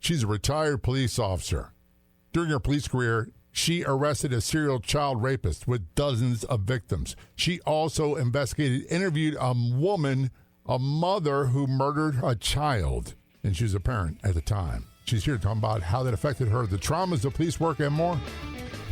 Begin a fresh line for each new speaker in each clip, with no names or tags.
She's a retired police officer. During her police career, she arrested a serial child rapist with dozens of victims. She also interviewed a woman, a mother who murdered a child, and she was a parent at the time. She's here to talk about how that affected her, the traumas of police work, and more.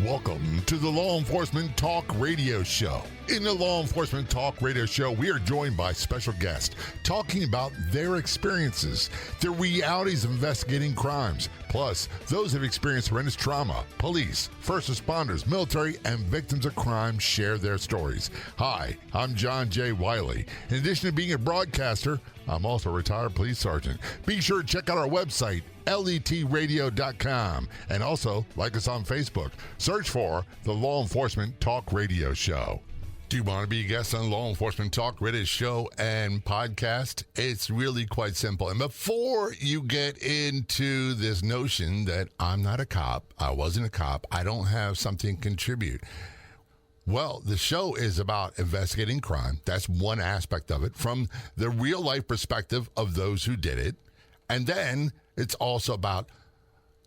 Welcome to the Law Enforcement Talk Radio Show. In the Law Enforcement Talk Radio Show, we are joined by special guests talking about their experiences, the realities of investigating crimes, plus those who have experienced horrendous trauma. Police, first responders, military, and victims of crime share their stories. Hi, I'm John J. Wiley. In addition to being a broadcaster, I'm also a retired police sergeant. Be sure to check out our website, letradio.com, and also like us on Facebook. Search for the Law Enforcement Talk Radio Show. Do you want to be a guest on Law Enforcement Talk Radio Show and podcast? It's really quite simple. And before you get into this notion that I'm not a cop, I wasn't a cop, I don't have something to contribute. Well, the show is about investigating crime. That's one aspect of it from the real life perspective of those who did it. And then it's also about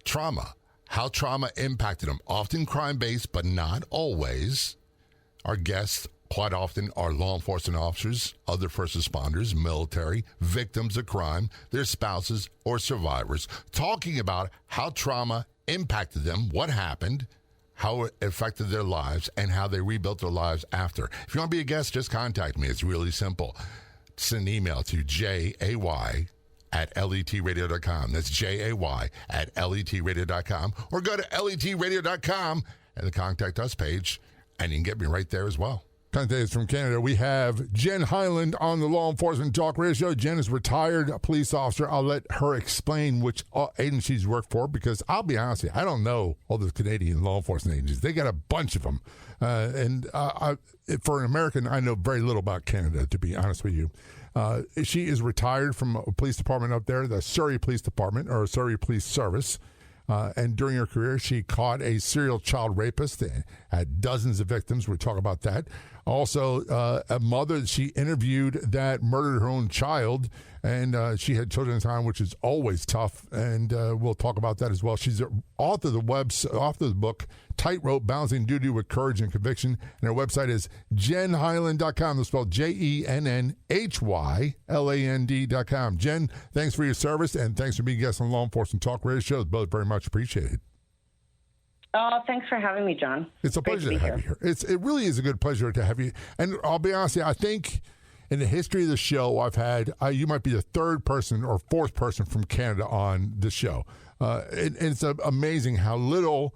trauma, how trauma impacted them, often crime-based, but not always. Our guests quite often are law enforcement officers, other first responders, military, victims of crime, their spouses or survivors, talking about how trauma impacted them, what happened, how it affected their lives, and how they rebuilt their lives after. If you want to be a guest, just contact me. It's really simple. Send an email to jay@letradio.com. That's jay@letradio.com. Or go to letradio.com and the Contact Us page, and you can get me right there as well. Contact us from Canada. We have Jenn Hyland on the Law Enforcement Talk Radio Show. Jen is a retired police officer. I'll let her explain which agencies work for, because I'll be honest with you, I don't know all the Canadian law enforcement agencies. They got a bunch of them. For an American, I know very little about Canada, to be honest with you. She is retired from a police department up there, the Surrey Police Department, or Surrey Police Service. And during her career, she caught a serial child rapist, had dozens of victims. We'll talk about that. Also, a mother that she interviewed that murdered her own child, and she had children at the time, which is always tough, and we'll talk about that as well. She's the author of the book, Tightrope, Balancing Duty with Courage and Conviction, and her website is JennHyland.com. It's spelled JennHyland.com. Jen, thanks for your service, and thanks for being a guest on Law Enforcement Talk Radio Show. Both very much appreciated.
Oh, thanks for having me, John.
It's a pleasure to have you here. It really is a good pleasure to have you. And I'll be honest with you, I think in the history of the show, I've had, you might be the third person or fourth person from Canada on the show. And it's amazing how little,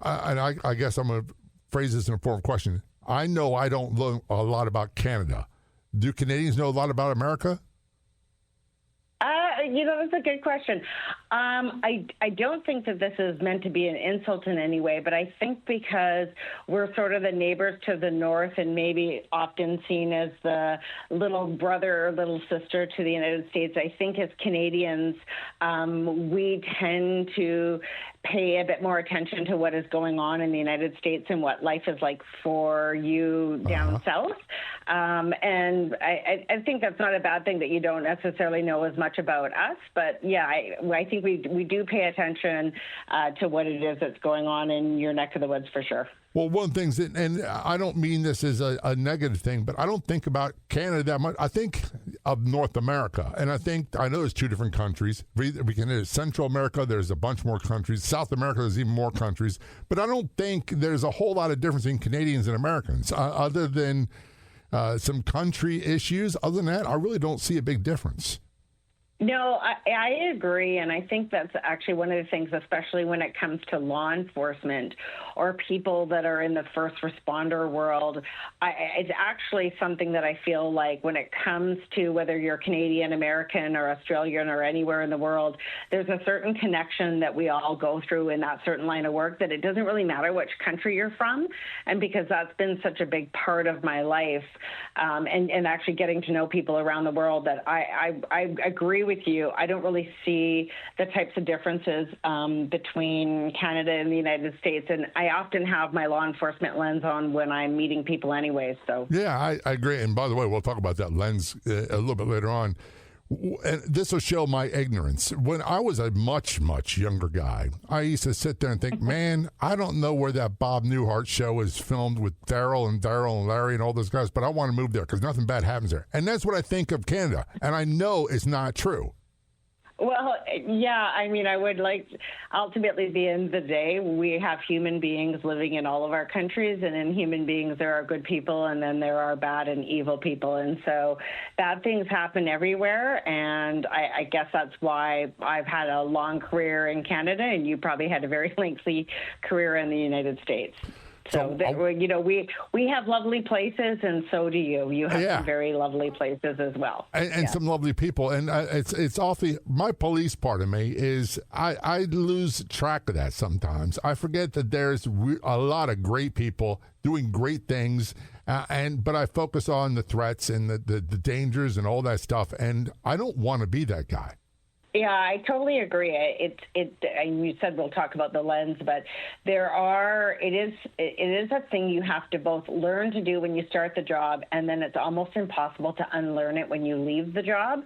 and I guess I'm going to phrase this in a form of question. I know I don't know a lot about Canada. Do Canadians know a lot about America?
That's a good question. I don't think that this is meant to be an insult in any way, but I think because we're sort of the neighbors to the north and maybe often seen as the little brother or little sister to the United States, I think as Canadians, we tend to pay a bit more attention to what is going on in the United States and what life is like for you down south. And I think that's not a bad thing that you don't necessarily know as much about us. But, yeah, I think we do pay attention to what it is that's going on in your neck of the woods for sure.
Well, one of the things, and I don't mean this as a negative thing, but I don't think about Canada that much. I think of North America, and I know there's two different countries. We can hit Central America, there's a bunch more countries. South America, there's even more countries. But I don't think there's a whole lot of difference in Canadians and Americans, other than some country issues. Other than that, I really don't see a big difference.
No, I agree, and I think that's actually one of the things, especially when it comes to law enforcement or people that are in the first responder world. It's actually something that I feel like when it comes to whether you're Canadian, American, or Australian, or anywhere in the world, there's a certain connection that we all go through in that certain line of work, that it doesn't really matter which country you're from. And because that's been such a big part of my life, and actually getting to know people around the world, that I agree with you. I don't really see the types of differences between Canada and the United States, and I often have my law enforcement lens on when I'm meeting people anyway. So
yeah, I agree. And by the way, we'll talk about that lens a little bit later on. And this will show my ignorance. When I was a much, much younger guy, I used to sit there and think, man, I don't know where that Bob Newhart show is filmed with Daryl and Larry and all those guys, but I want to move there because nothing bad happens there. And that's what I think of Canada. And I know it's not true.
Well, yeah, I mean, I would like, ultimately, at the end of the day, we have human beings living in all of our countries, and in human beings, there are good people, and then there are bad and evil people. And so bad things happen everywhere, and I guess that's why I've had a long career in Canada, and you probably had a very lengthy career in the United States. So, we have lovely places, and so do you. You have some very lovely places as well.
And some lovely people. And it's awfully, my police part of me is I lose track of that sometimes. I forget that there's a lot of great people doing great things, but I focus on the threats and the dangers and all that stuff, and I don't want to be that guy.
Yeah, I totally agree. And you said we'll talk about the lens, but it is a thing you have to both learn to do when you start the job, and then it's almost impossible to unlearn it when you leave the job.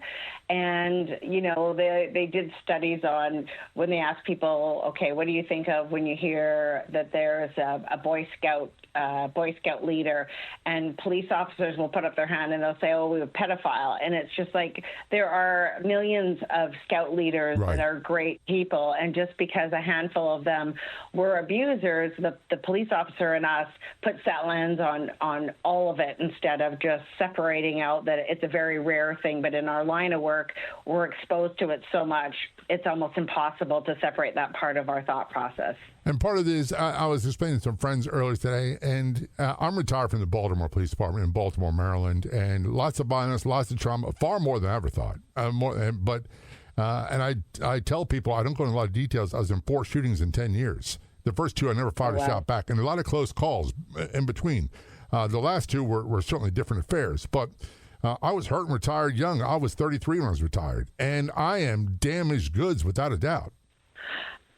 And, they did studies on when they asked people, okay, what do you think of when you hear that there's a Boy Scout leader, and police officers will put up their hand and they'll say, oh, we're a pedophile. And it's just like there are millions of Scout leaders that are great people. And just because a handful of them were abusers, the police officer and us puts that lens on all of it instead of just separating out that it's a very rare thing. But in our line of work, we're exposed to it so much, it's almost impossible to separate that part of our thought process.
And part of this, I was explaining to some friends earlier today, and I'm retired from the Baltimore Police Department in Baltimore, Maryland, and lots of violence, lots of trauma, far more than I ever thought. And I tell people, I don't go into a lot of details, I was in 4 shootings in 10 years. The first 2, I never fired a shot back, and a lot of close calls in between. The last 2 were certainly different affairs, but I was hurt and retired young. I was 33 when I was retired, and I am damaged goods without a doubt.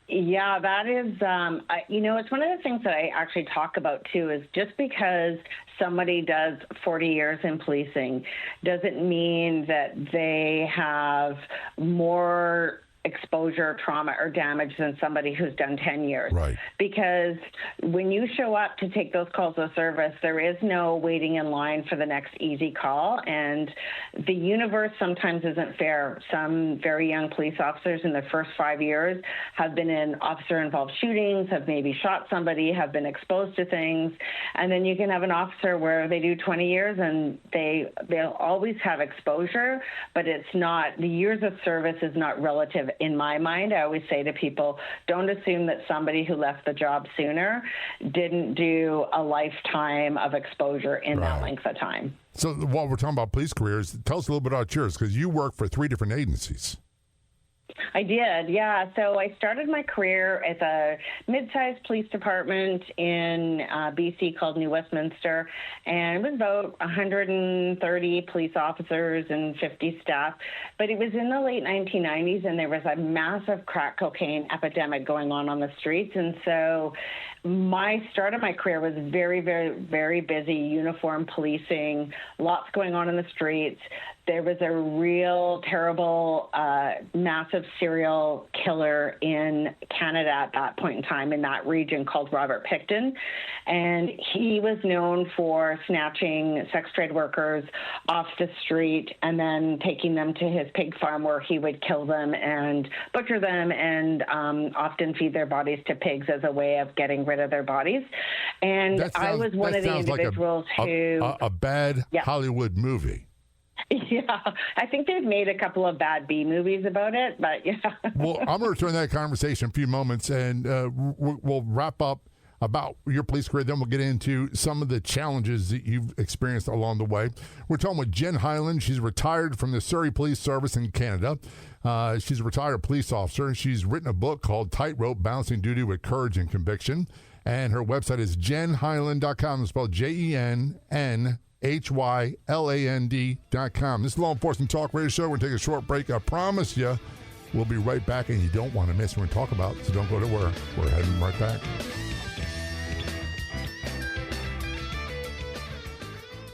Yeah, that is, it's one of the things that I actually talk about, too, is just because somebody does 40 years in policing doesn't mean that they have more exposure, trauma, or damage than somebody who's done 10 years.
Right.
Because when you show up to take those calls of service, there is no waiting in line for the next easy call. And the universe sometimes isn't fair. Some very young police officers in their first 5 years have been in officer-involved shootings, have maybe shot somebody, have been exposed to things. And then you can have an officer where they do 20 years and they'll always have exposure, but it's not, the years of service is not relative in my mind. I always say to people, don't assume that somebody who left the job sooner didn't do a lifetime of exposure in that length of time.
So while we're talking about police careers, tell us a little bit about yours, because you work for 3 different agencies.
I did, yeah. So I started my career at a mid-sized police department in BC called New Westminster, and it was about 130 police officers and 50 staff. But it was in the late 1990s, and there was a massive crack cocaine epidemic going on the streets. And so my start of my career was very, very, very busy uniform policing, lots going on in the streets. There was a real terrible, massive serial killer in Canada at that point in time in that region called Robert Pickton. And he was known for snatching sex trade workers off the street and then taking them to his pig farm where he would kill them and butcher them and often feed their bodies to pigs as a way of getting rid of their bodies. And I was one of the individuals who...
A bad Hollywood movie.
Yeah, I think they've made a couple of bad B movies about it, but yeah.
Well, I'm going to return that conversation in a few moments, and we'll wrap up about your police career. Then we'll get into some of the challenges that you've experienced along the way. We're talking with Jenn Hyland. She's retired from the Surrey Police Service in Canada. She's a retired police officer. She's written a book called Tightrope: Balancing Duty with Courage and Conviction. And her website is jennhyland.com. It's spelled JENN HYLAND.com. This is Law Enforcement Talk Radio Show. We're going to take a short break. I promise you we'll be right back, and you don't want to miss what we're going to talk about, so don't go to where. We're heading right back.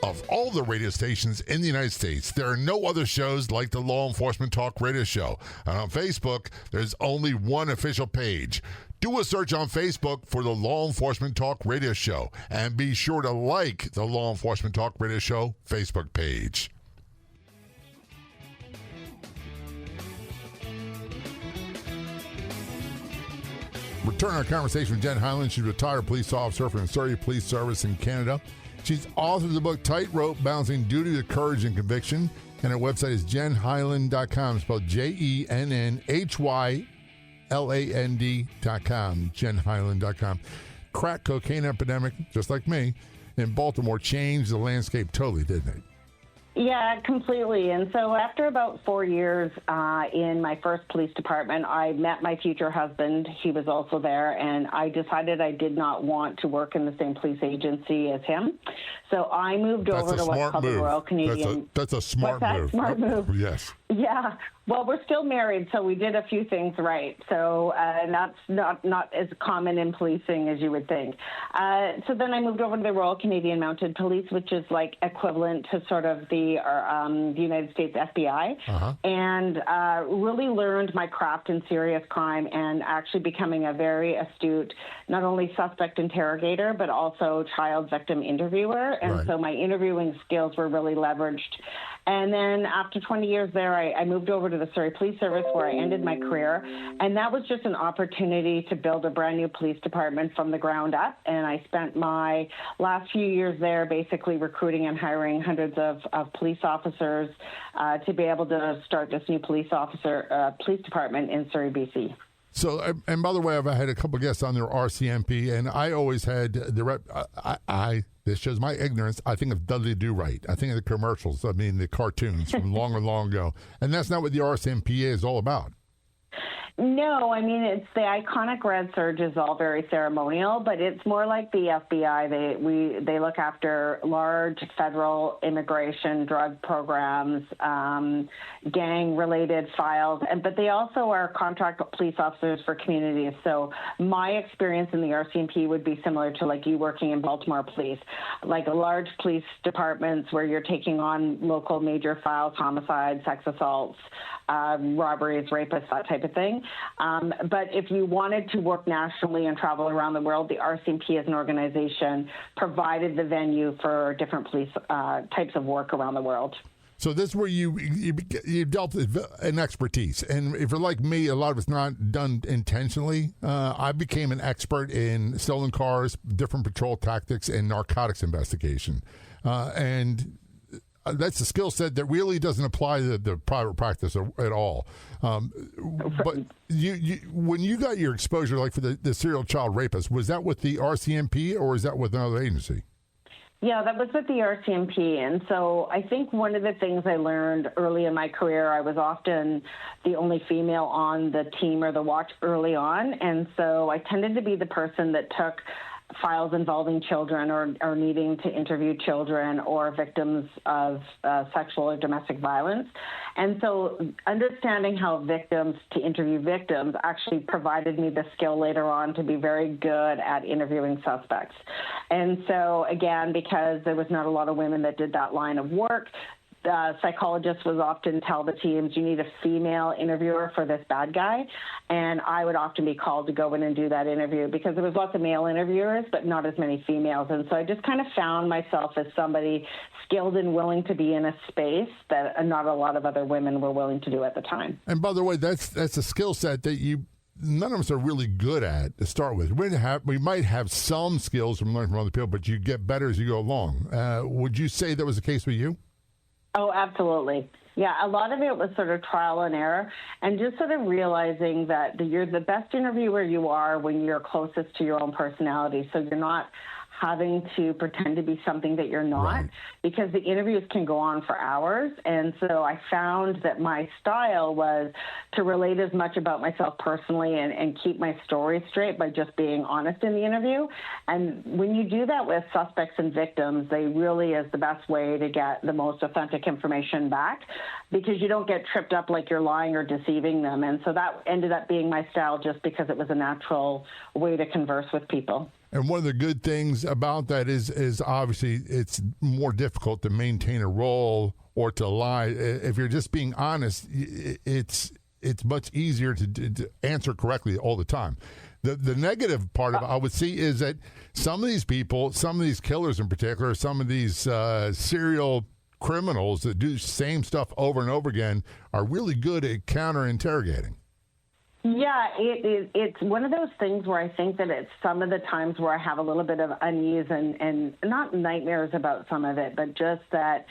Of all the radio stations in the United States, there are no other shows like the Law Enforcement Talk Radio Show. And on Facebook, there's only one official page. Do a search on Facebook for the Law Enforcement Talk Radio Show. And be sure to like the Law Enforcement Talk Radio Show Facebook page. Return our conversation with Jenn Hyland. She's a retired police officer from the Surrey Police Service in Canada. She's author of the book Tightrope, Balancing Duty to Courage and Conviction. And her website is jennhyland.com, spelled JennHyland.com, jennhyland.com. Crack cocaine epidemic, just like me, in Baltimore changed the landscape totally, didn't it?
Yeah, completely. And so after about 4 years in my first police department, I met my future husband. He was also there, and I decided I did not want to work in the same police agency as him. So I moved over to what's called the Royal Canadian.
That's a smart move.
Smart move.
Yes.
Yeah. Well, we're still married, so we did a few things right. So that's not as common in policing as you would think. So then I moved over to the Royal Canadian Mounted Police, which is like equivalent to sort of the United States FBI, and really learned my craft in serious crime and actually becoming a very astute, not only suspect interrogator, but also child victim interviewer. And so my interviewing skills were really leveraged. And then after 20 years there, I moved over to the Surrey Police Service, where I ended my career. And that was just an opportunity to build a brand new police department from the ground up. And I spent my last few years there basically recruiting and hiring hundreds of police officers to be able to start this new police department in Surrey, BC.
So, and by the way, I've had a couple of guests on their RCMP, and I always had this shows my ignorance. I think of Dudley Do Right. I think of the commercials. I mean, the cartoons from long ago. And that's not what the RCMP is all about.
No, I mean, it's the iconic red surge is all very ceremonial, but it's more like the FBI. They look after large federal immigration drug programs, gang-related files, but they also are contract police officers for communities. So my experience in the RCMP would be similar to like you working in Baltimore Police, like large police departments where you're taking on local major files, homicides, sex assaults, robberies, rapists, that type of thing. But if you wanted to work nationally and travel around the world, the RCMP as an organization provided the venue for different police types of work around the world.
So this is where you dealt an expertise. And if you're like me, a lot of it's not done intentionally. I became an expert in stolen cars, different patrol tactics, and narcotics investigation. And that's a skill set that really doesn't apply to the private practice at all. But you when you got your exposure, like for the serial child rapist, was that with the RCMP or is that with another agency?
Yeah, that was with the RCMP. And so I think one of the things I learned early in my career, I was often the only female on the team or the watch early on. And so I tended to be the person that took files involving children or needing to interview children or victims of sexual or domestic violence. And so understanding how to interview victims actually provided me the skill later on to be very good at interviewing suspects. And so, again, because there was not a lot of women that did that line of work, psychologists would often tell the teams, you need a female interviewer for this bad guy. And I would often be called to go in and do that interview because there was lots of male interviewers, but not as many females. And so I just kind of found myself as somebody skilled and willing to be in a space that not a lot of other women were willing to do at the time.
And by the way, that's a skill set that none of us are really good at to start with. We might have some skills from learning from other people, but you get better as you go along. Would you say that was the case with you?
Oh, absolutely. Yeah, a lot of it was sort of trial and error and just sort of realizing that you're the best interviewer you are when you're closest to your own personality. So you're not having to pretend to be something that you're not, right, because the interviews can go on for hours. And so I found that my style was to relate as much about myself personally and keep my story straight by just being honest in the interview. And when you do that with suspects and victims, they really is the best way to get the most authentic information back because you don't get tripped up like you're lying or deceiving them. And so that ended up being my style just because it was a natural way to converse with people.
And one of the good things about that is obviously it's more difficult to maintain a role or to lie. If you're just being honest, it's much easier to answer correctly all the time. The negative part of it I would see is that some of these people, some of these killers in particular, some of these serial criminals that do the same stuff over and over again are really good at counter-interrogating.
Yeah, it's one of those things where I think that it's some of the times where I have a little bit of unease and not nightmares about some of it, but just that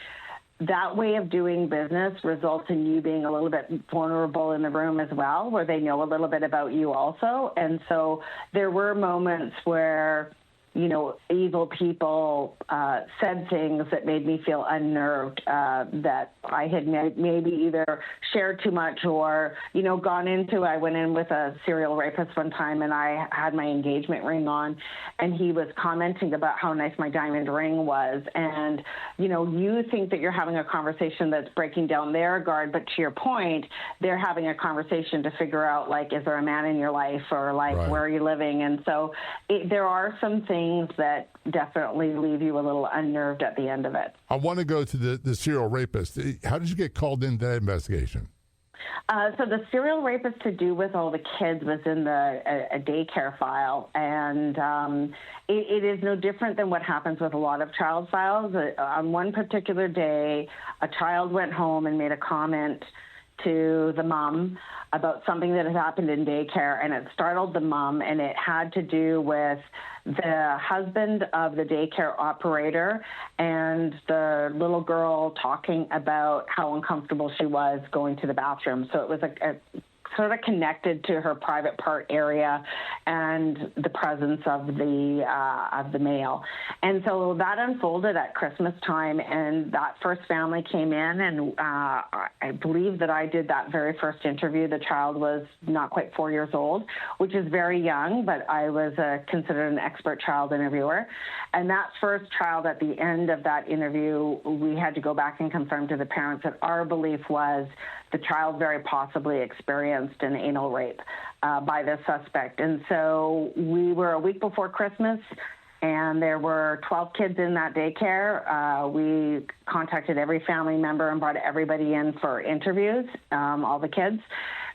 way of doing business results in you being a little bit vulnerable in the room as well, where they know a little bit about you also. And so there were moments where, evil people said things that made me feel unnerved, that I had maybe either shared too much or, gone into. I went in with a serial rapist one time, and I had my engagement ring on, and he was commenting about how nice my diamond ring was. And, you think that you're having a conversation that's breaking down their guard, but to your point, they're having a conversation to figure out, like, is there a man in your life, or, like,
right.
Where are you living? And so there are some things that definitely leave you a little unnerved at the end of it.
I want to go to the serial rapist. How did you get called into that investigation?
So the serial rapist to do with all the kids was in a daycare file, and it is no different than what happens with a lot of child files. On one particular day, a child went home and made a comment to the mom about something that had happened in daycare, and it startled the mom, and it had to do with the husband of the daycare operator and the little girl talking about how uncomfortable she was going to the bathroom. So it was a sort of connected to her private part area and the presence of the male. And so that unfolded at Christmas time, and that first family came in, and I believe that I did that very first interview. The child was not quite 4 years old, which is very young, but I was considered an expert child interviewer. And that first child, at the end of that interview, we had to go back and confirm to the parents that our belief was the child very possibly experienced an anal rape by the suspect. And so we were a week before Christmas, and there were 12 kids in that daycare. We contacted every family member and brought everybody in for interviews, all the kids.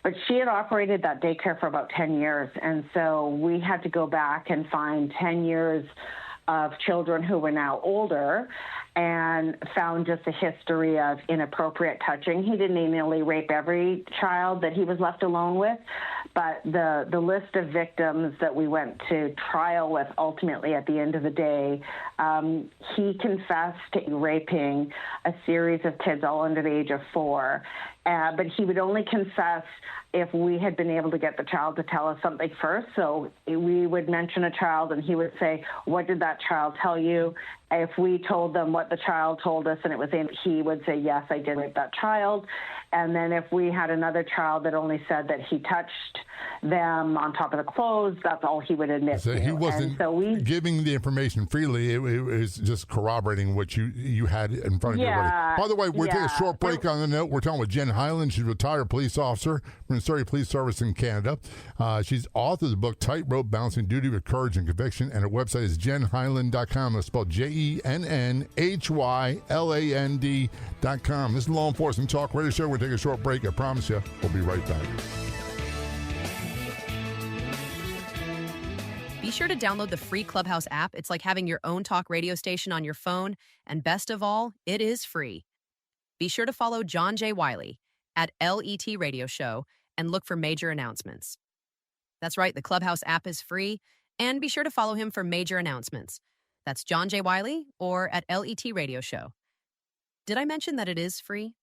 But she had operated that daycare for about 10 years, and so we had to go back and find 10 years of children who were now older, and found just a history of inappropriate touching. He didn't anally rape every child that he was left alone with, but the list of victims that we went to trial with, ultimately at the end of the day, he confessed to raping a series of kids all under the age of 4, but he would only confess if we had been able to get the child to tell us something first. So we would mention a child, and he would say, what did that child tell you? If we told them what the child told us and it was in, he would say, yes, I did rape that child. And then if we had another child that only said that he touched them on top of the clothes, that's all he would admit
so
to.
He wasn't giving the information freely. It was just corroborating what you had in front of everybody. By the way, we're taking a short break on the note. We're talking with Jenn Hyland. She's a retired police officer from the Surrey Police Service in Canada. She's author of the book Tightrope: Balancing Duty with Courage and Conviction, and her website is JennHyland.com. It's spelled JennHyland.com. This is Law Enforcement Talk Radio Show. We'll take a short break. I promise you, we'll be right back.
Be sure to download the free Clubhouse app. It's like having your own talk radio station on your phone. And best of all, it is free. Be sure to follow John J. Wiley at LET Radio Show and look for major announcements. That's right, the Clubhouse app is free. And be sure to follow him for major announcements. That's John J. Wiley or at LET Radio Show. Did I mention that it is free?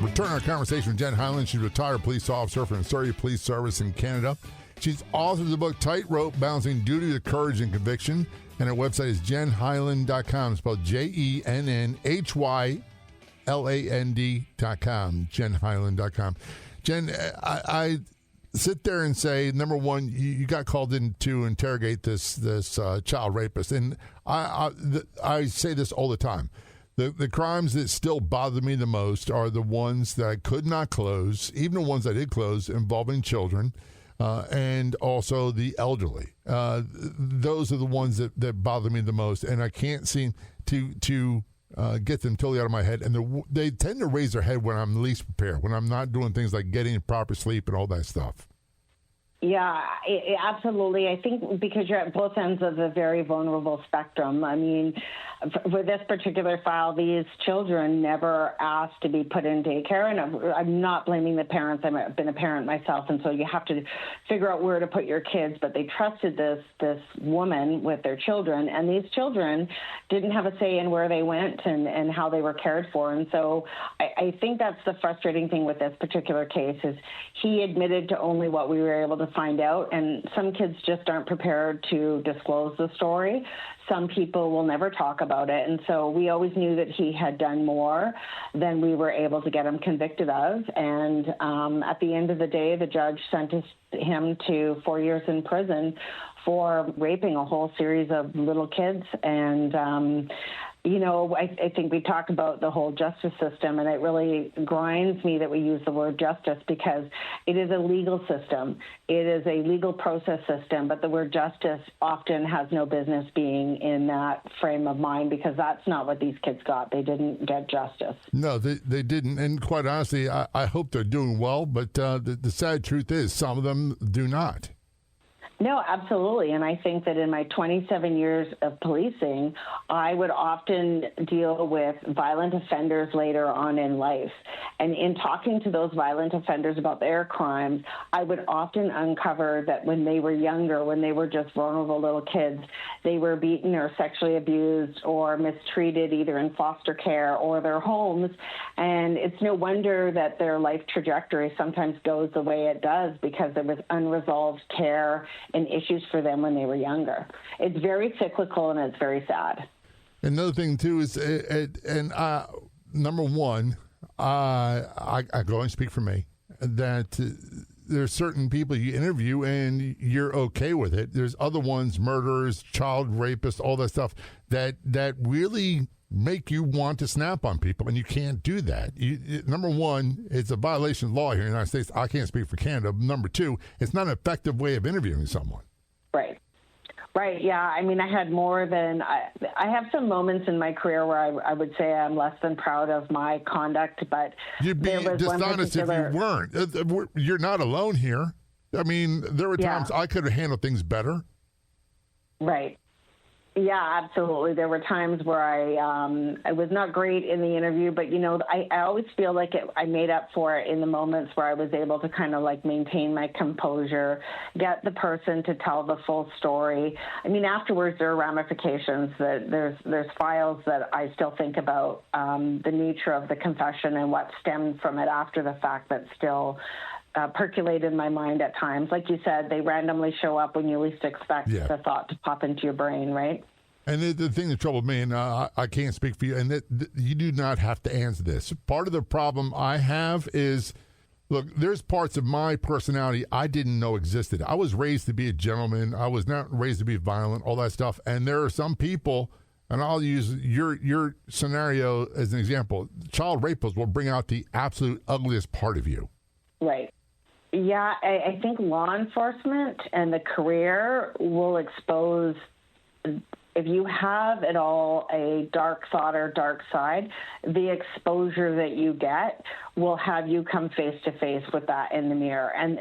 Return our conversation with Jenn Hyland. She's a retired police officer from the Surrey Police Service in Canada. She's author of the book Tightrope: Balancing Duty with Courage and Conviction, and her website is JennHyland.com, spelled JennHyland.com, JennHyland.com. Jenn, I sit there and say, number one, you got called in to interrogate this child rapist, and I say this all the time. The crimes that still bother me the most are the ones that I could not close, even the ones I did close involving children, and also the elderly. Those are the ones that bother me the most, and I can't seem to get them totally out of my head. And they tend to raise their head when I'm least prepared, when I'm not doing things like getting proper sleep and all that stuff.
Yeah, absolutely. I think because you're at both ends of the very vulnerable spectrum. I mean, for this particular file, these children never asked to be put in daycare, and I'm not blaming the parents. I've been a parent myself, and so you have to figure out where to put your kids. But they trusted this woman with their children, and these children didn't have a say in where they went and how they were cared for. And so I think that's the frustrating thing with this particular case is he admitted to only what we were able to find out, and some kids just aren't prepared to disclose the story. Some people will never talk about it, and so we always knew that he had done more than we were able to get him convicted of. And at the end of the day, the judge sentenced him to 4 years in prison for raping a whole series of little kids. And I think we talk about the whole justice system, and it really grinds me that we use the word justice because it is a legal system. It is a legal process system, but the word justice often has no business being in that frame of mind because that's not what these kids got. They didn't get justice.
No, they didn't. And quite honestly, I hope they're doing well, but the sad truth is some of them do not.
No, absolutely. And I think that in my 27 years of policing, I would often deal with violent offenders later on in life. And in talking to those violent offenders about their crimes, I would often uncover that when they were younger, when they were just vulnerable little kids, they were beaten or sexually abused or mistreated either in foster care or their homes. And it's no wonder that their life trajectory sometimes goes the way it does because there was unresolved care and issues for them when they were younger. It's very cyclical and it's very sad.
Another thing too is, number one, I go and speak for me, that there's certain people you interview and you're okay with it. There's other ones, murderers, child rapists, all that stuff that really make you want to snap on people, and you can't do that. Number one, it's a violation of law here in the United States. I can't speak for Canada. Number two, it's not an effective way of interviewing someone.
Right. Yeah. I mean, I had more than I have some moments in my career where I would say I'm less than proud of my conduct, but
you'd be dishonest if you weren't. You're not alone here. I mean, there were times I could have handled things better.
Right. Yeah, absolutely. There were times where I was not great in the interview, but, I always feel like I made up for it in the moments where I was able to kind of like maintain my composure, get the person to tell the full story. I mean, afterwards, there are ramifications. That there's files that I still think about, the nature of the confession and what stemmed from it after the fact that still percolate in my mind at times. Like you said, they randomly show up when you least expect the thought to pop into your brain, right?
And the thing that troubled me, and I can't speak for you, and you do not have to answer this. Part of the problem I have is, look, there's parts of my personality I didn't know existed. I was raised to be a gentleman. I was not raised to be violent, all that stuff. And there are some people, and I'll use your scenario as an example. Child rapists will bring out the absolute ugliest part of you.
Right. Yeah, I think law enforcement and the career will expose, if you have at all a dark thought or dark side, the exposure that you get will have you come face to face with that in the mirror. And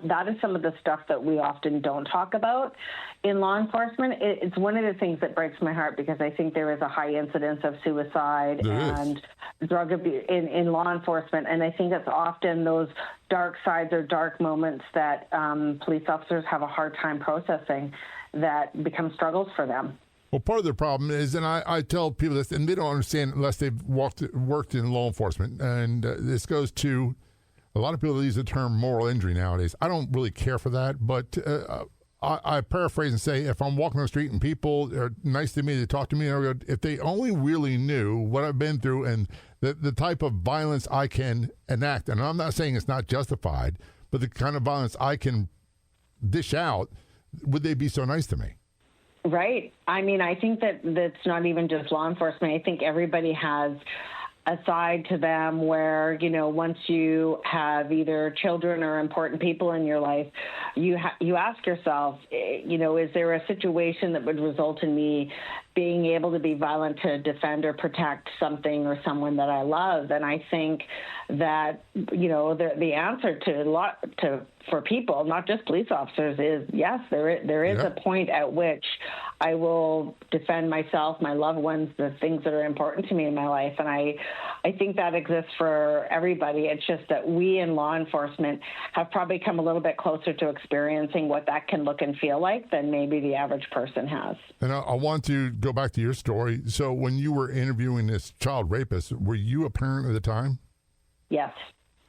that is some of the stuff that we often don't talk about in law enforcement. It's one of the things that breaks my heart because I think there is a high incidence of suicide and drug abuse in law enforcement. And I think it's often those dark sides or dark moments that police officers have a hard time processing that become struggles for them.
Well, part of the problem is, and I tell people this, and they don't understand unless they've worked in law enforcement, and this goes to a lot of people use the term moral injury nowadays. I don't really care for that, but I paraphrase and say, if I'm walking on the street and people are nice to me, they talk to me, if they only really knew what I've been through and the type of violence I can enact, and I'm not saying it's not justified, but the kind of violence I can dish out, would they be so nice to me?
Right. I mean, I think that's not even just law enforcement. I think everybody has a side to them where, once you have either children or important people in your life, you ask yourself, is there a situation that would result in me being able to be violent to defend or protect something or someone that I love? And I think that, the answer for people, not just police officers, is yes, there is a point at which I will defend myself, my loved ones, the things that are important to me in my life. And I think that exists for everybody. It's just that we in law enforcement have probably come a little bit closer to experiencing what that can look and feel like than maybe the average person has.
And I want to go back to your story. So when you were interviewing this child rapist, were you a parent at the time?
Yes.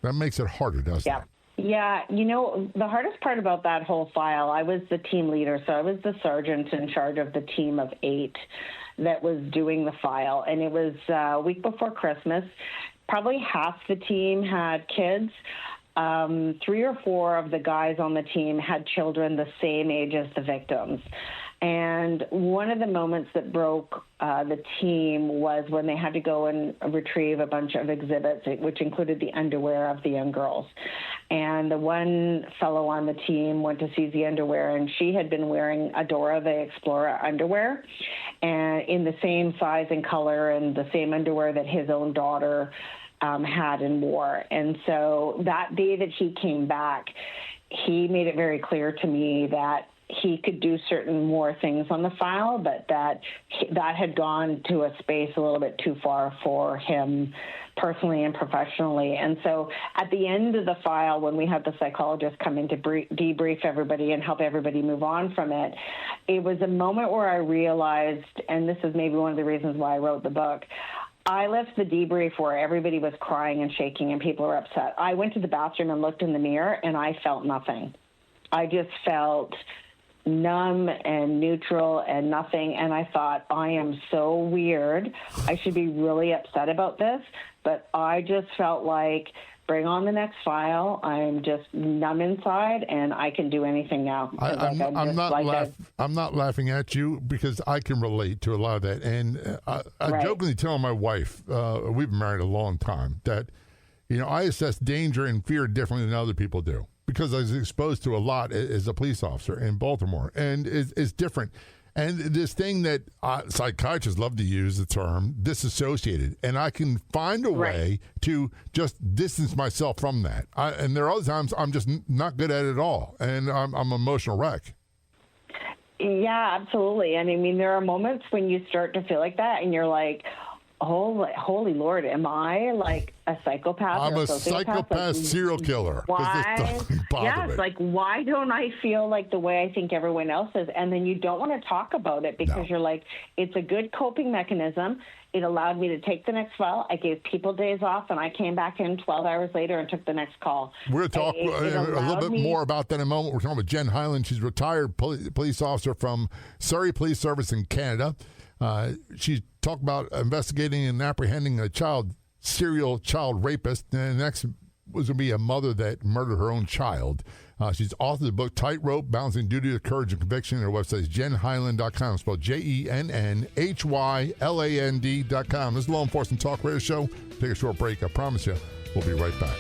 That makes it harder, doesn't it?
Yeah, the hardest part about that whole file, I was the team leader, so I was the sergeant in charge of the team of 8 that was doing the file, and it was a week before Christmas. Probably half the team had kids. 3 or 4 of the guys on the team had children the same age as the victims. And one of the moments that broke the team was when they had to go and retrieve a bunch of exhibits, which included the underwear of the young girls. And the one fellow on the team went to seize the underwear, and she had been wearing a Dora the Explorer underwear, and in the same size and color and the same underwear that his own daughter had and wore. And so that day that he came back, he made it very clear to me that he could do certain more things on the file, but that had gone to a space a little bit too far for him personally and professionally. And so at the end of the file, when we had the psychologist come in to debrief everybody and help everybody move on from it, it was a moment where I realized, and this is maybe one of the reasons why I wrote the book, I left the debrief where everybody was crying and shaking and people were upset. I went to the bathroom and looked in the mirror and I felt nothing. I just felt numb and neutral and nothing. And I thought, I am so weird. I should be really upset about this. But I just felt like, bring on the next file. I'm just numb inside and I can do anything now.
I'm not laughing at you because I can relate to a lot of that. And I jokingly tell my wife, we've been married a long time, that, I assess danger and fear differently than other people do, because I was exposed to a lot as a police officer in Baltimore, and it's different. And this thing that psychiatrists love to use the term disassociated, and I can find a way to just distance myself from that. And there are other times I'm just not good at it at all, and I'm an emotional wreck.
Yeah, absolutely. And I mean, there are moments when you start to feel like that, and you're like, holy Lord, am I like a psychopath?
I'm a psychopath serial killer.
Why? Yes, like, why don't I feel like the way I think everyone else is? And then you don't want to talk about it because you're like, it's a good coping mechanism. It allowed me to take the next file. I gave people days off, and I came back in 12 hours later and took the next call.
We're going to talk a little bit more about that in a moment. We're talking about Jenn Hyland. She's a retired police officer from Surrey Police Service in Canada. She talked about investigating and apprehending a serial child rapist. And next was going to be a mother that murdered her own child. She's authored the book Tightrope, Balancing Duty with Courage and Conviction. Her website is JennHyland.com. Spelled JennHyland.com. This is Law Enforcement Talk Radio Show. Take a short break. I promise you, we'll be right back.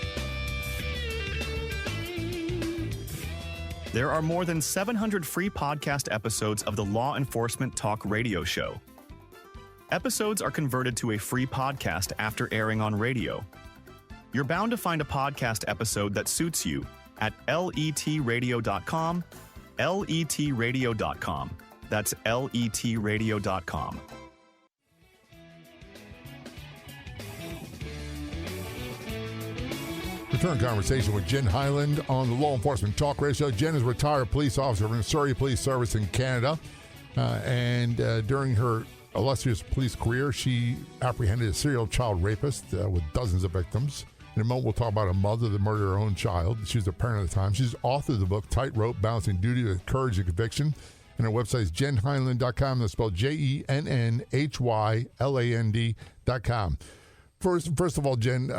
There are more than 700 free podcast episodes of the Law Enforcement Talk Radio Show. Episodes are converted to a free podcast after airing on radio. You're bound to find a podcast episode that suits you at letradio.com, letradio.com. That's letradio.com.
Return conversation with Jenn Hyland on the Law Enforcement Talk Radio Show. Jenn is a retired police officer from the Surrey Police Service in Canada. And during her illustrious police career, she apprehended a serial child rapist with dozens of victims. In a moment, we'll talk about a mother that murdered her own child. She was a parent at the time. She's authored the book Tightrope, Balancing Duty with Courage and Conviction. And her website is JennHyland.com. That's spelled JennHyland.com. First of all, Jenn,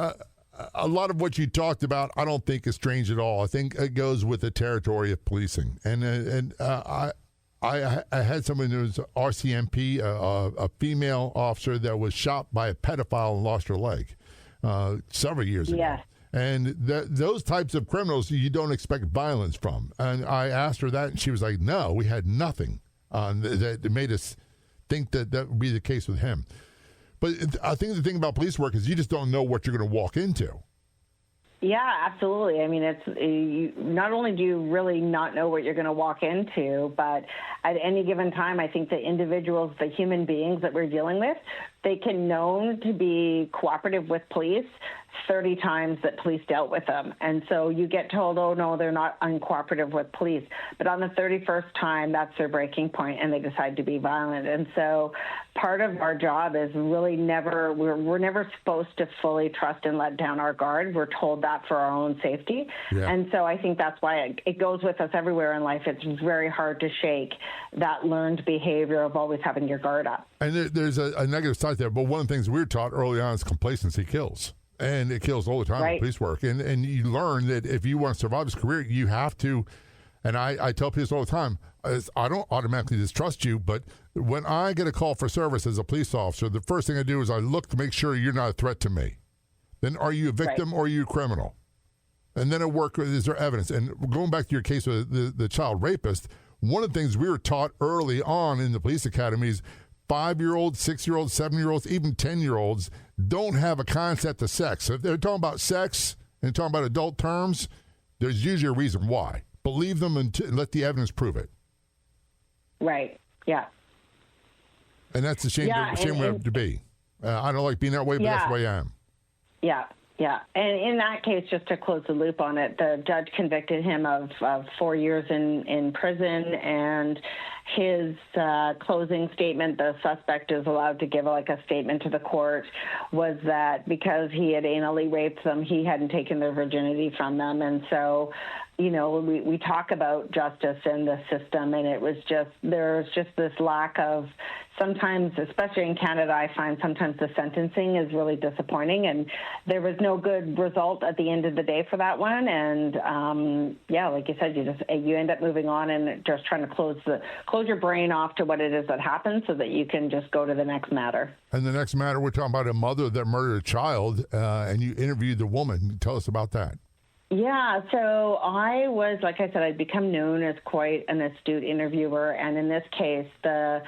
a lot of what you talked about, I don't think is strange at all. I think it goes with the territory of policing. And I I had someone who was RCMP, a female officer that was shot by a pedophile and lost her leg several years ago.
Yeah.
And those types of criminals you don't expect violence from. And I asked her that, and she was like, no, we had nothing that made us think that would be the case with him. But I think the thing about police work is you just don't know what you're going to walk into.
Yeah, absolutely. I mean, not only do you really not know what you're going to walk into, but at any given time, I think the individuals, the human beings that we're dealing with, they can known to be cooperative with police 30 times that police dealt with them. And so you get told, oh, no, they're not uncooperative with police. But on the 31st time, that's their breaking point, and they decide to be violent. And so part of our job is really we're never supposed to fully trust and let down our guard. We're told that for our own safety. Yeah. And so I think that's why it goes with us everywhere in life. It's very hard to shake that learned behavior of always having your guard up.
And there's a negative side there, but one of the things we were taught early on is complacency kills. And it kills all the time in police work. And you learn that if you want to survive this career, you have to, and I tell people all the time, I don't automatically distrust you, but when I get a call for service as a police officer, the first thing I do is I look to make sure you're not a threat to me. Then are you a victim or are you a criminal? And then I work with, is there evidence? And going back to your case with the child rapist, one of the things we were taught early on in the police academies, 5-year-olds, 6-year-olds, 7-year-olds, even 10-year-olds don't have a concept of sex. So if they're talking about sex and talking about adult terms, there's usually a reason why. Believe them and let the evidence prove it.
Right. Yeah.
And that's the shame we have to be. I don't like being that way, but that's the way I am.
Yeah. Yeah. And in that case, just to close the loop on it, the judge convicted him of 4 years in prison, and his closing statement, the suspect is allowed to give a statement to the court, was that because he had anally raped them, he hadn't taken their virginity from them. And so, we talk about justice in the system, and there's just this lack of, sometimes, especially in Canada, I find sometimes the sentencing is really disappointing, and there was no good result at the end of the day for that one. And like you said, you end up moving on and just trying to close your brain off to what it is that happened so that you can just go to the next matter.
And the next matter, we're talking about a mother that murdered a child, and you interviewed the woman. Tell us about that.
Yeah, so I was, like I said, I'd become known as quite an astute interviewer, and in this case, the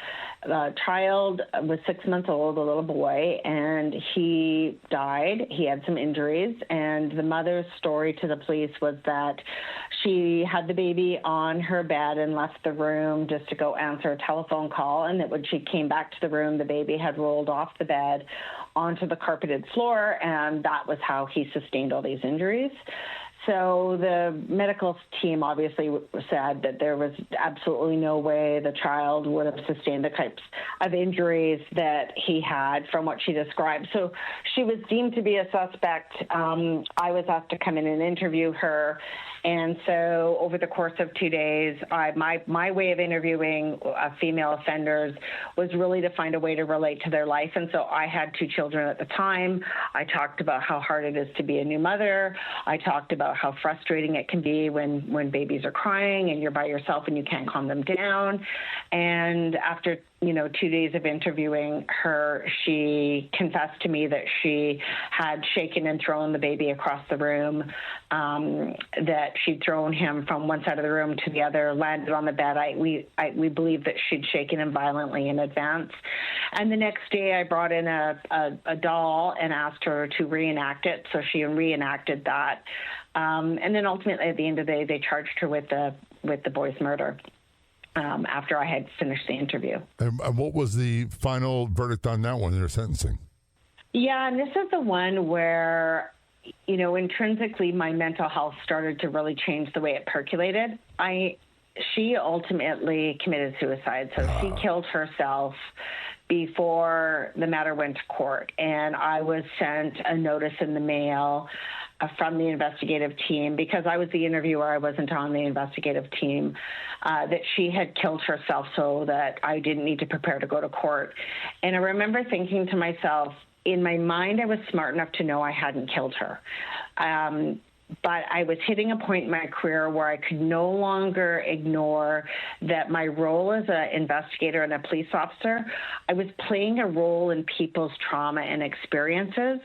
child was 6 months old, a little boy, and he died. He had some injuries, and the mother's story to the police was that she had the baby on her bed and left the room just to go answer a telephone call, and that when she came back to the room, the baby had rolled off the bed onto the carpeted floor, and that was how he sustained all these injuries. So the medical team obviously said that there was absolutely no way the child would have sustained the types of injuries that he had from what she described. So she was deemed to be a suspect. I was asked to come in and interview her. And so over the course of 2 days, my way of interviewing female offenders was really to find a way to relate to their life. And so I had 2 children at the time. I talked about how hard it is to be a new mother. I talked about how frustrating it can be when babies are crying and you're by yourself and you can't calm them down. And after 2 days of interviewing her, she confessed to me that she had shaken and thrown the baby across the room, that she'd thrown him from one side of the room to the other, landed on the bed. We believe that she'd shaken him violently in advance. And the next day I brought in a doll and asked her to reenact it. So she reenacted that. And then ultimately at the end of the day, they charged her with the boy's murder. After I had finished the interview.
And what was the final verdict on that one, their sentencing?
Yeah, and this is the one where, intrinsically my mental health started to really change the way it percolated. She ultimately committed suicide, so she killed herself before the matter went to court. And I was sent a notice in the mail from the investigative team, because I was the interviewer, I wasn't on the investigative team, that she had killed herself so that I didn't need to prepare to go to court. And I remember thinking to myself, in my mind, I was smart enough to know I hadn't killed her. But I was hitting a point in my career where I could no longer ignore that my role as an investigator and a police officer, I was playing a role in people's trauma and experiences.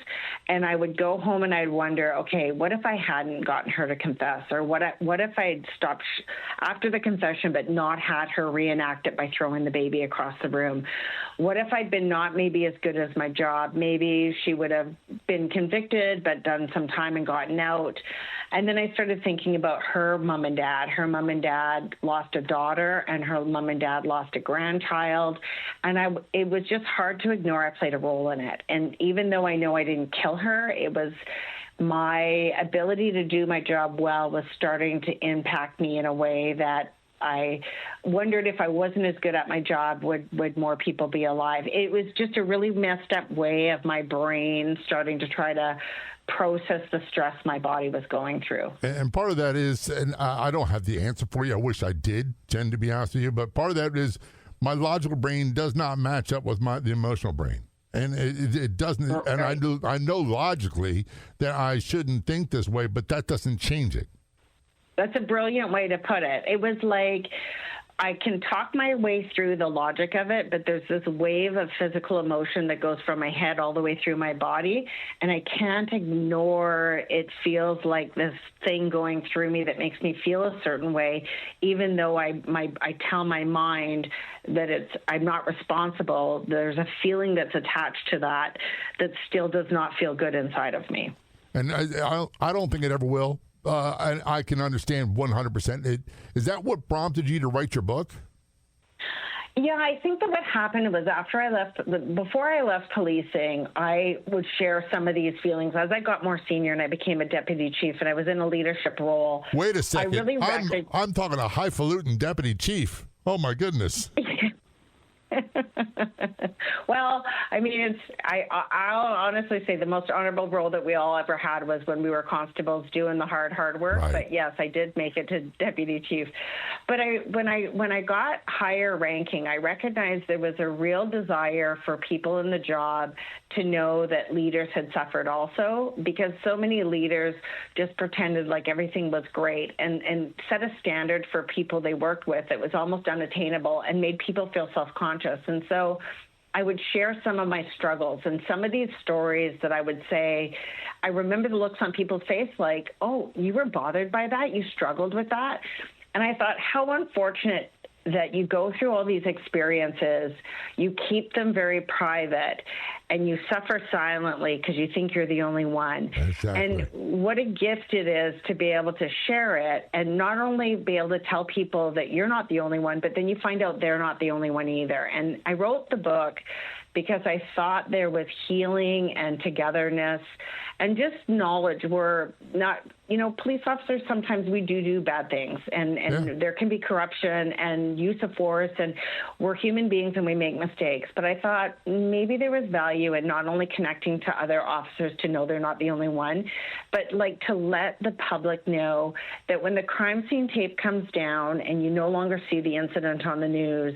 And I would go home and I'd wonder, okay, what if I hadn't gotten her to confess? Or what if I'd stopped after the confession but not had her reenact it by throwing the baby across the room? What if I'd been not maybe as good as my job? Maybe she would have been convicted but done some time and gotten out. And then I started thinking about her mom and dad. Her mom and dad lost a daughter, and her mom and dad lost a grandchild. And it was just hard to ignore. I played a role in it. And even though I know I didn't kill her, it was my ability to do my job well was starting to impact me in a way that I wondered if I wasn't as good at my job, would more people be alive? It was just a really messed up way of my brain starting to try to process the stress my body was going through.
And part of that is, and I don't have the answer for you. I wish I did, Jen, to be honest with you. But part of that is my logical brain does not match up with the emotional brain. And it doesn't. Okay. And I know logically that I shouldn't think this way, but that doesn't change it.
That's a brilliant way to put it. It was like I can talk my way through the logic of it, but there's this wave of physical emotion that goes from my head all the way through my body, and I can't ignore it. Feels like this thing going through me that makes me feel a certain way, even though I tell my mind that I'm not responsible. There's a feeling that's attached to that still does not feel good inside of me. And
I don't think it ever will. And I can understand 100%. Is that what prompted you to write your book?
Yeah, I think that what happened was before I left policing, I would share some of these feelings. As I got more senior and I became a deputy chief and I was in a leadership role.
Wait a second. I'm talking a highfalutin deputy chief. Oh, my goodness.
Well, I mean, I'll honestly say the most honorable role that we all ever had was when we were constables doing the hard work. Right. But yes, I did make it to deputy chief. But when I got higher ranking, I recognized there was a real desire for people in the job to know that leaders had suffered also, because so many leaders just pretended like everything was great and set a standard for people they worked with that was almost unattainable and made people feel self-conscious. And so I would share some of my struggles and some of these stories that I would say, I remember the looks on people's face like, oh, you were bothered by that? You struggled with that? And I thought, how unfortunate that you go through all these experiences, you keep them very private, and you suffer silently because you think you're the only one. Exactly. And what a gift it is to be able to share it and not only be able to tell people that you're not the only one, but then you find out they're not the only one either. And I wrote the book because I thought there was healing and togetherness and just knowledge. We're not, police officers, sometimes we do bad things and there can be corruption and use of force, and we're human beings and we make mistakes. But I thought maybe there was value in not only connecting to other officers to know they're not the only one, but like to let the public know that when the crime scene tape comes down and you no longer see the incident on the news,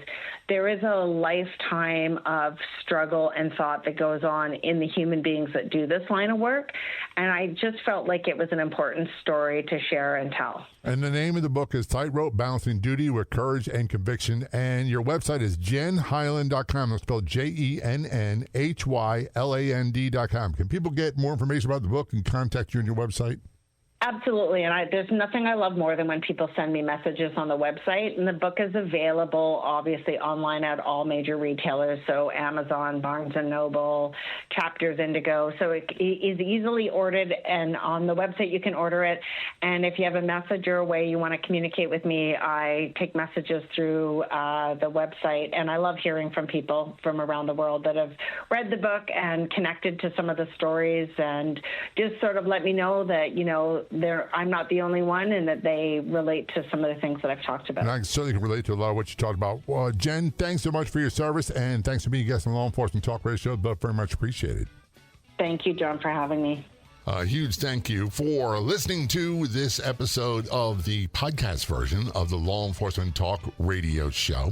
there is a lifetime of struggle and thought that goes on in the human beings that do this line of work. And I just felt like it was an important story to share and tell.
And the name of the book is Tightrope: Balancing Duty with Courage and Conviction. And your website is JennHyland.com. It's spelled JennHyland.com. Can people get more information about the book and contact you on your website?
Absolutely. And there's nothing I love more than when people send me messages on the website. And the book is available, obviously, online at all major retailers. So Amazon, Barnes & Noble, Chapters, Indigo. So it is easily ordered. And on the website, you can order it. And if you have a message or a way you want to communicate with me, I take messages through the website. And I love hearing from people from around the world that have read the book and connected to some of the stories and just sort of let me know that, I'm not the only one, and that they relate to some of the things that I've talked about.
And I certainly can relate to a lot of what you talked about. Jen, thanks so much for your service, and thanks for being a guest on the Law Enforcement Talk Radio Show. Both very much appreciated.
Thank you, John, for having me.
A huge thank you for listening to this episode of the podcast version of the Law Enforcement Talk Radio Show,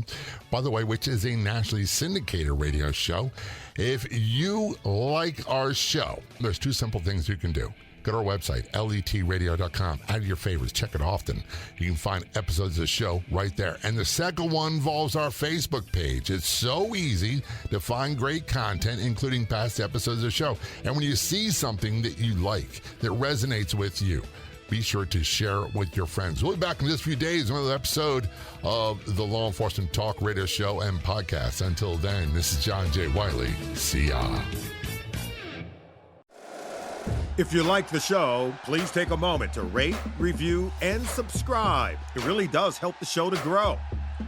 by the way, which is a nationally syndicated radio show. If you like our show, there's two simple things you can do. Go to our website, letradio.com. Add your favorites. Check it often. You can find episodes of the show right there. And the second one involves our Facebook page. It's so easy to find great content, including past episodes of the show. And when you see something that you like, that resonates with you, be sure to share it with your friends. We'll be back in just a few days with another episode of the Law Enforcement Talk Radio Show and Podcast. Until then, this is John J. Wiley. See ya.
If you like the show, please take a moment to rate, review, and subscribe. It really does help the show to grow.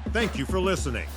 Thank you for listening.